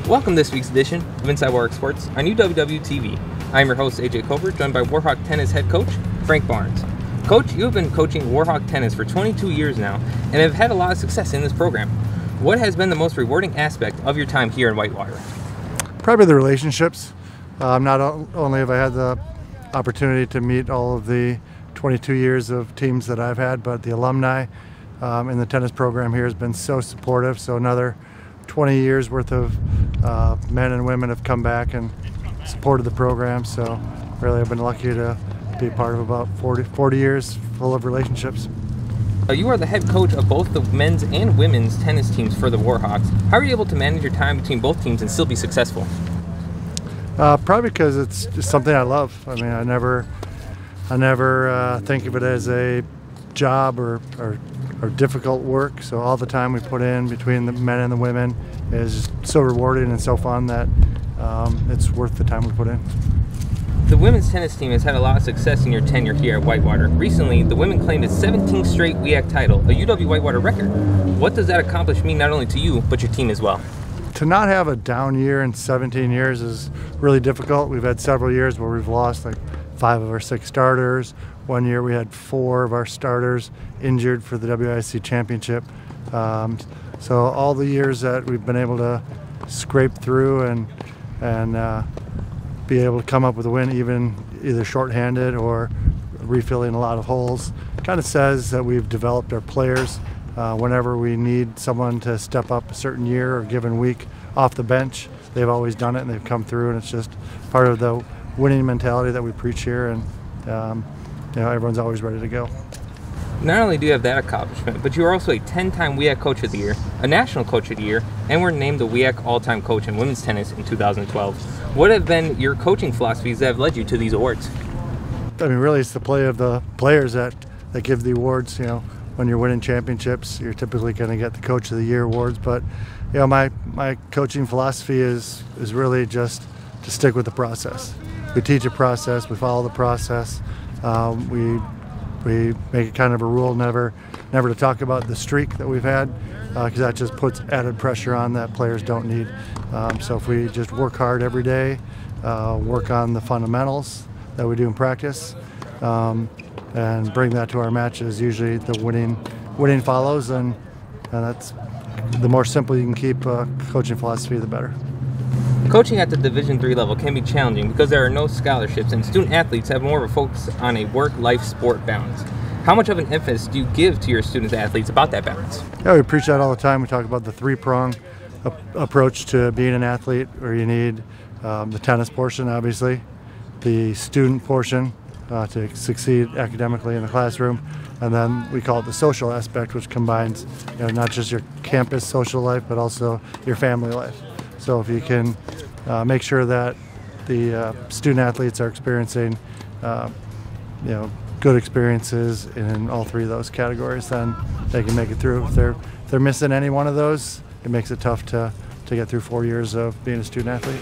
Welcome to this week's edition of Inside Warhawk Sports on UWW-TV. I'm your host, AJ Covert, joined by Warhawk Tennis head coach, Frank Barnes. Coach, you have been coaching Warhawk Tennis for 22 years now and have had a lot of success in this program. What has been the most rewarding aspect of your time here in Whitewater? Probably the relationships. Not only have I had the opportunity to meet all of the 22 years of teams that I've had, but the alumni in the tennis program here has been so supportive. So another 20 years worth of men and women have come back and supported the program. So really I've been lucky to be part of about 40 years full of relationships. You are the head coach of both the men's and women's tennis teams for the Warhawks. How are you able to manage your time between both teams and still be successful? Probably because it's just something I love. I mean, I never think of it as a job or difficult work. So all the time we put in between the men and the women is just so rewarding and so fun that it's worth the time we put in. The women's tennis team has had a lot of success in your tenure here at Whitewater. Recently, the women claimed its 17th straight WEAC title, a UW Whitewater record. What does that accomplish mean not only to you, but your team as well? To not have a down year in 17 years is really difficult. We've had several years where we've lost like 5 of our 6 starters. One year we had 4 of our starters injured for the WIC championship. So all the years that we've been able to scrape through and be able to come up with a win, even either shorthanded or refilling a lot of holes, kind of says that we've developed our players. Whenever we need someone to step up a certain year or given week off the bench, they've always done it and they've come through, and it's just part of the winning mentality that we preach here, and everyone's always ready to go. Not only do you have that accomplishment, but you are also a 10-time WEAC Coach of the Year, a National Coach of the Year, and were named the WEAC All-Time Coach in Women's Tennis in 2012. What have been your coaching philosophies that have led you to these awards? I mean, really, it's the play of the players that give the awards. When you're winning championships, you're typically going to get the Coach of the Year awards. But my coaching philosophy is really just to stick with the process. We teach a process, we follow the process. We make it kind of a rule never to talk about the streak that we've had, because that just puts added pressure on that players don't need. So if we just work hard every day, work on the fundamentals that we do in practice, and bring that to our matches, usually the winning follows, and that's the more simple you can keep coaching philosophy, the better. Coaching at the Division III level can be challenging because there are no scholarships, and student athletes have more of a focus on a work-life sport balance. How much of an emphasis do you give to your student athletes about that balance? Yeah, we preach that all the time. We talk about the 3-prong approach to being an athlete, where you need the tennis portion, obviously, the student portion to succeed academically in the classroom, and then we call it the social aspect, which combines not just your campus social life, but also your family life. So if you can make sure that the student athletes are experiencing good experiences in all 3 of those categories, then they can make it through. If they're missing any one of those, it makes it tough to get through 4 years of being a student athlete.